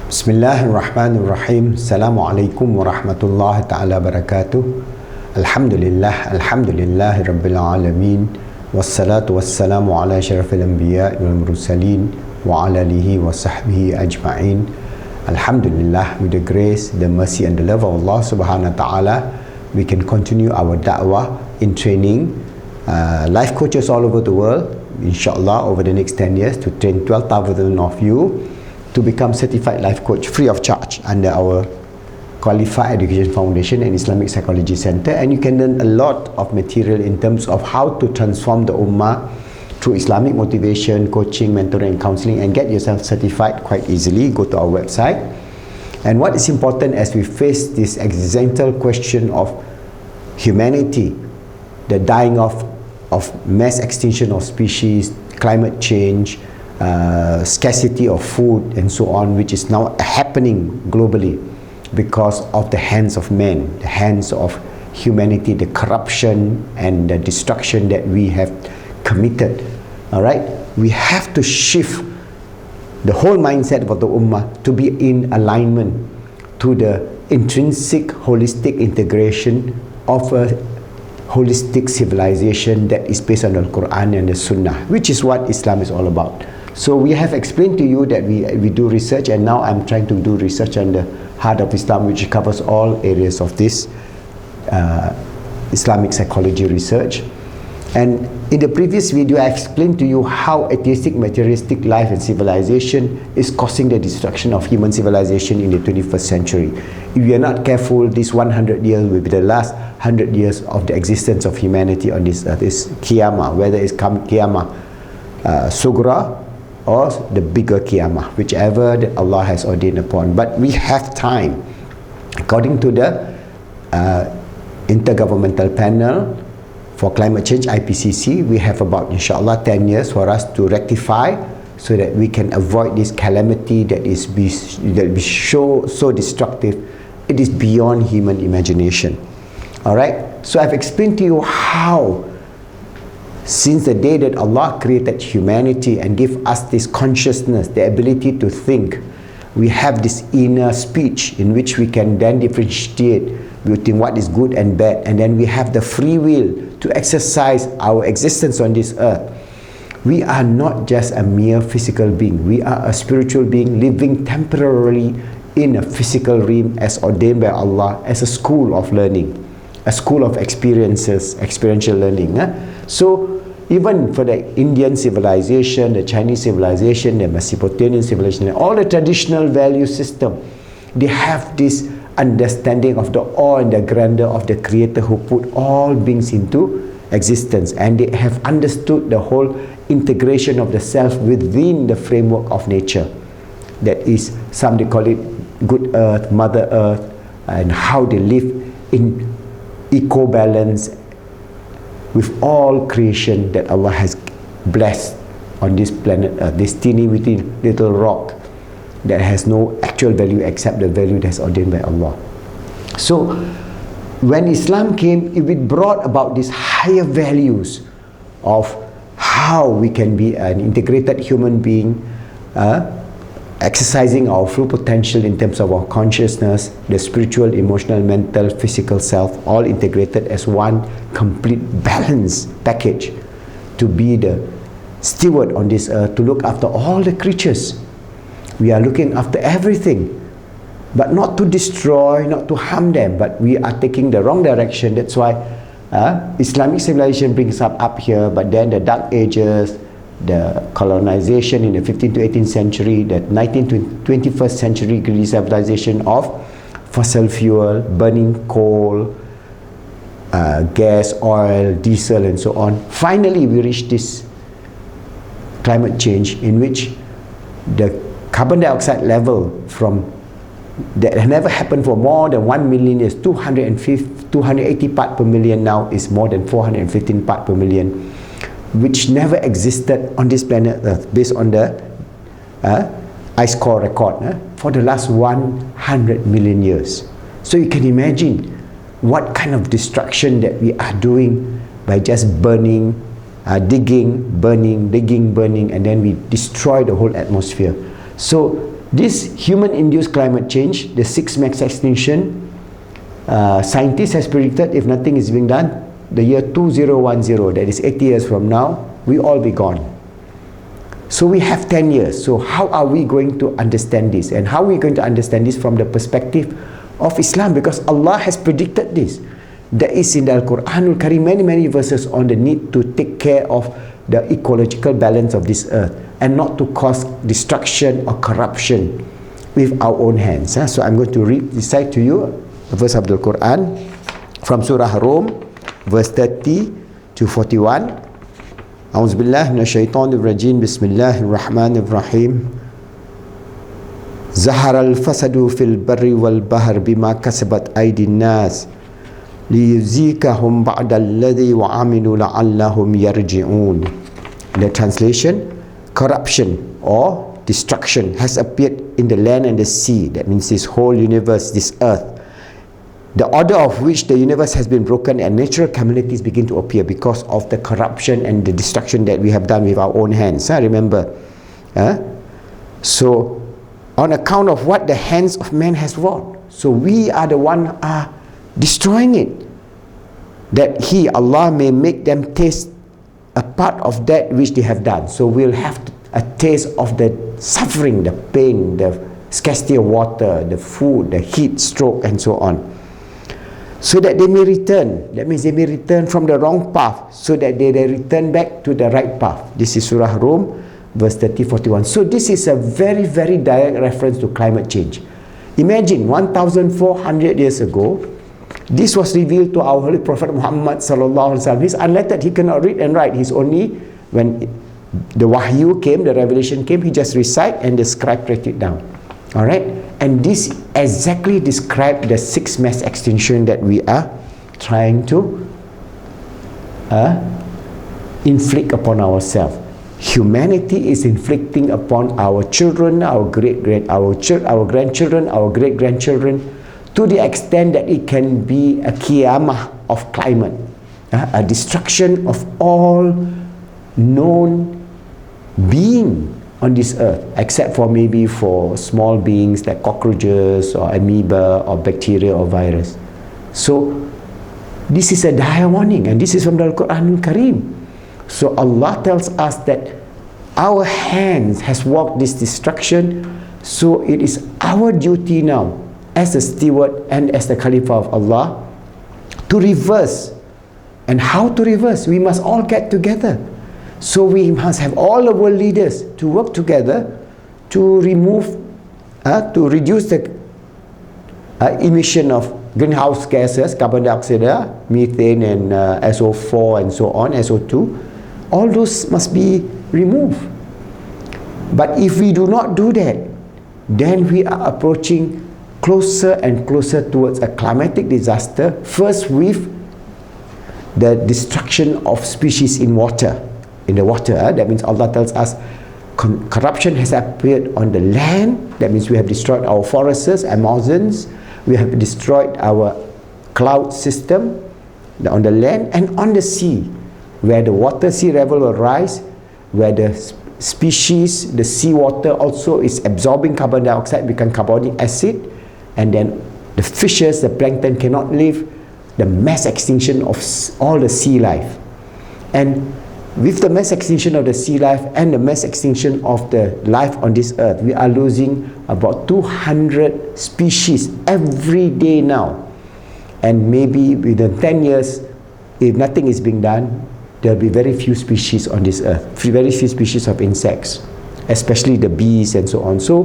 Bismillahirrahmanirrahim. Assalamualaikum warahmatullahi ta'ala barakatuh. Alhamdulillahi rabbil alamin. Wassalatu wassalamu ala syarafil anbiya wal mursalin wa ala alihi wa sahbihi ajma'in. Alhamdulillah, with the grace, the mercy and the love of Allah subhanahu wa ta'ala, we can continue our da'wah in training life coaches all over the world, inshallah, over the next 10 years to train 12,000 of you to become certified life coach free of charge under our Qualified Education Foundation and Islamic Psychology Center. And you can learn a lot of material in terms of how to transform the ummah through Islamic motivation, coaching, mentoring and counseling, and get yourself certified quite easily. Go to our website. And what is important as we face this existential question of humanity, the dying of mass extinction of species, climate change, scarcity of food and so on, which is now happening globally because of the hands of men, the hands of humanity, the corruption and the destruction that we have committed. All right, we have to shift the whole mindset of the ummah to be in alignment to the intrinsic holistic integration of a holistic civilization that is based on the Qur'an and the Sunnah, which is what Islam is all about. So we have explained to you that we do research, and now I'm trying to do research on the heart of Islam, which covers all areas of this Islamic psychology research. And in the previous video, I explained to you how atheistic materialistic life and civilization is causing the destruction of human civilization in the 21st century. If we are not careful, this 100 years will be the last 100 years of the existence of humanity on this earth. This Qiyamah, whether it's Qiyamah Sugra or the bigger Qiyamah, whichever that Allah has ordained upon. But we have time. According to the Intergovernmental Panel for Climate Change, IPCC, we have about, inshallah, 10 years for us to rectify so that we can avoid this calamity that is so destructive. It is beyond human imagination. Alright, so I've explained to you how since the day that Allah created humanity and gave us this consciousness, the ability to think, we have this inner speech in which we can then differentiate between what is good and bad, and then we have the free will to exercise our existence on this earth. We are not just a mere physical being, we are a spiritual being living temporarily in a physical realm as ordained by Allah, as a school of learning, a school of experiences, experiential learning. So even for the Indian civilization, the Chinese civilization, the Mesopotamian civilization, all the traditional value system, they have this understanding of the awe and the grandeur of the Creator who put all beings into existence, and they have understood the whole integration of the self within the framework of nature. That is, some they call it good earth, mother earth, and how they live in eco-balance with all creation that Allah has blessed on this planet Earth, this teeny weeny little rock that has no actual value except the value that's ordained by Allah. So when Islam came, it brought about these higher values of how we can be an integrated human being, exercising our full potential in terms of our consciousness, the spiritual, emotional, mental, physical self, all integrated as one complete balanced package to be the steward on this earth, to look after all the creatures. We are looking after everything, but not to destroy, not to harm them, but we are taking the wrong direction. That's why Islamic civilization brings up here, but then the Dark Ages, the colonization in the 15th to 18th century, the 19th to 21st century greedy civilization of fossil fuel, burning coal, gas, oil, diesel and so on. Finally, we reach this climate change in which the carbon dioxide level from that had never happened for more than 1 million years, 280 part per million, now is more than 415 part per million, which never existed on this planet Earth based on the ice core record for the last 100 million years. So you can imagine what kind of destruction that we are doing by just burning, digging, burning, and then we destroy the whole atmosphere. So this human-induced climate change, the sixth mass extinction, scientists has predicted if nothing is being done, the year 2010, that is 80 years from now, we all be gone. So we have 10 years. So how are we going to understand this? And how are we going to understand this from the perspective of Islam? Because Allah has predicted this. There is in the Qur'an many verses on the need to take care of the ecological balance of this earth and not to cause destruction or corruption with our own hands. So I'm going to recite to you a verse of the Qur'an from Surah Rum, verse 30 to 41. A'udzu billahi minasyaitonir rajim. Bismillahirrahmanirrahim. Zaharal fasadu fil barri wal bahr bima kasabat aydin nas liyuzikahum ba'dalladhi wa'amilu la'allahum yarji'un. The translation, corruption or destruction has appeared in the land and the sea. That means this whole universe, this earth, the order of which the universe has been broken, and natural calamities begin to appear because of the corruption and the destruction that we have done with our own hands. Remember, so on account of what the hands of man has wrought, so we are the one are destroying it, that He, Allah, may make them taste a part of that which they have done. So we'll have a taste of the suffering, the pain, the scarcity of water, the food, the heat stroke, and so on, so that they may return. That means they may return from the wrong path, so that they return back to the right path. This is Surah Rum, verse 30-41. So this is a very direct reference to climate change. Imagine 1,400 years ago, this was revealed to our Holy Prophet Muhammad sallallahu alaihi wasallam. He's unlettered, he cannot read and write. He's only, when the wahyu came, the revelation came, he just recite and the scribe write it down. Alright? And this exactly describes the sixth mass extinction that we are trying to inflict upon ourselves. Humanity is inflicting upon our children, our grandchildren, our great-grandchildren, to the extent that it can be a qiyamah of climate, a destruction of all known being on this earth, except for maybe for small beings like cockroaches or amoeba or bacteria or virus. So this is a dire warning, and this is from the Qur'an Kareem. So Allah tells us that our hands has worked this destruction, so it is our duty now as a steward and as the Khalifa of Allah to reverse. And how to reverse? We must all get together. So we must have all the world leaders to work together to remove, to reduce the emission of greenhouse gases, carbon dioxide, methane and SO4 and so on, SO2. All those must be removed. But if we do not do that, then we are approaching closer and closer towards a climatic disaster, first with the destruction of species in water. In the water, that means Allah tells us corruption has appeared on the land. That means we have destroyed our forests, Amazons. We have destroyed our cloud system on the land and on the sea, where the water sea level will rise, where the species, the seawater also is absorbing carbon dioxide, become carbonic acid, and then the fishes, the plankton cannot live, the mass extinction of all the sea life. And with the mass extinction of the sea life and the mass extinction of the life on this earth, we are losing about 200 species every day now. And maybe within 10 years, if nothing is being done, there will be very few species on this earth, very few species of insects, especially the bees and so on. So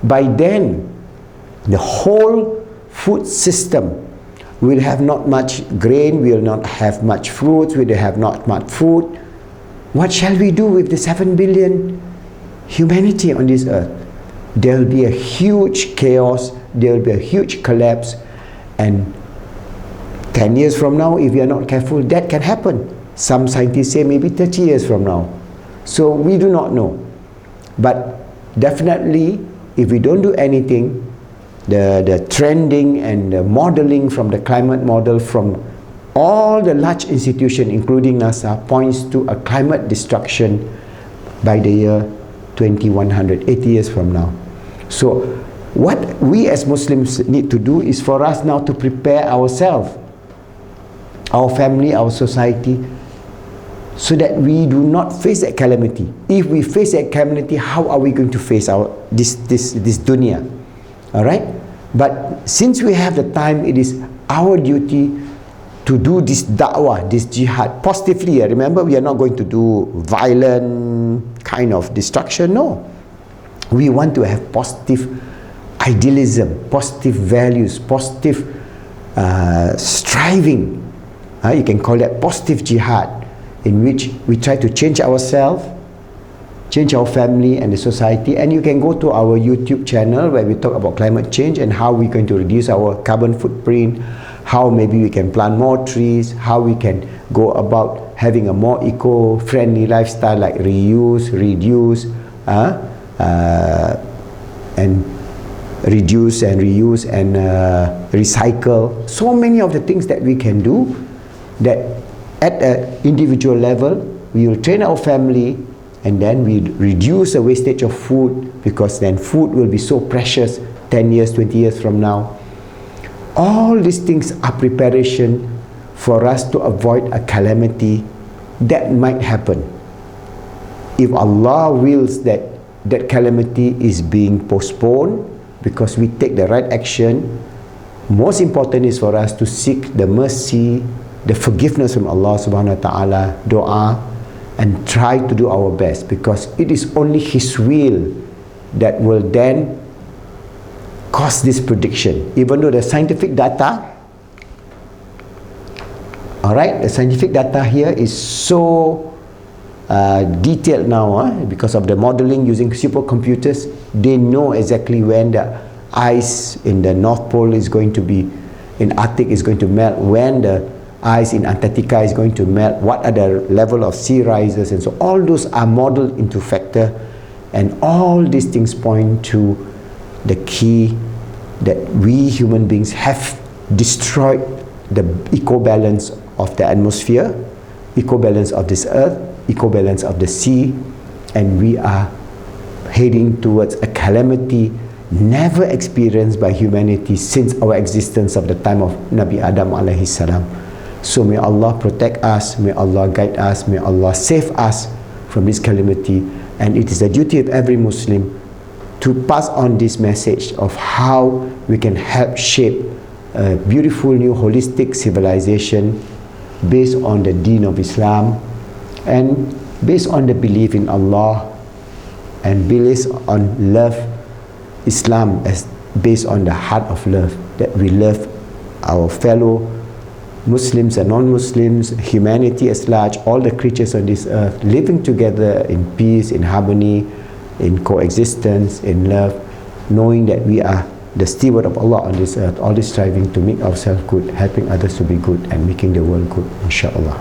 by then, the whole food system will have not much grain, we will not have much fruits, we will have not much food. What shall we do with the 7 billion humanity on this earth? There will be a huge chaos, there will be a huge collapse, and 10 years from now, if we are not careful, that can happen. Some scientists say maybe 30 years from now. So we do not know. But definitely, if we don't do anything, the trending and the modeling from the climate model from all the large institutions, including NASA, points to a climate destruction by the year 2100, 80 years from now. So what we as Muslims need to do is for us now to prepare ourselves, our family, our society, so that we do not face that calamity. If we face that calamity, how are we going to face this dunya? All right? But since we have the time, it is our duty to do this da'wah, this jihad positively. Remember, we are not going to do violent kind of destruction. No. We want to have positive idealism, positive values, positive striving. You can call that positive jihad, in which we try to change ourselves, change our family and the society. And you can go to our YouTube channel where we talk about climate change and how we're going to reduce our carbon footprint, how maybe we can plant more trees, how we can go about having a more eco-friendly lifestyle, like reuse, reduce, and reduce and reuse and recycle. So many of the things that we can do, that at an individual level we will train our family, and then we reduce the wastage of food, because then food will be so precious 10 years, 20 years from now. All these things are preparation for us to avoid a calamity that might happen. If Allah wills that that calamity is being postponed because we take the right action, most important is for us to seek the mercy, the forgiveness from Allah subhanahu wa ta'ala, dua, and try to do our best, because it is only His will that will then cause this prediction. Even though the scientific data, alright, the scientific data here is so detailed now, because of the modeling using supercomputers. They know exactly when the ice in the North Pole is going to be, in Arctic is going to melt, when the ice in Antarctica is going to melt, what are the level of sea rises, and so all those are modeled into factor, and all these things point to the key that we human beings have destroyed the eco-balance of the atmosphere, eco-balance of this earth, eco-balance of the sea, and we are heading towards a calamity never experienced by humanity since our existence of the time of Nabi Adam alayhi salam. So may Allah protect us, may Allah guide us, may Allah save us from this calamity. And it is the duty of every Muslim to pass on this message of how we can help shape a beautiful new holistic civilization based on the deen of Islam, and based on the belief in Allah, and based on love. Islam as based on the heart of love, that we love our fellow Muslims and non-Muslims, humanity as large, all the creatures on this earth, living together in peace, in harmony, in coexistence, in love, knowing that we are the steward of Allah on this earth, always striving to make ourselves good, helping others to be good, and making the world good, inshallah.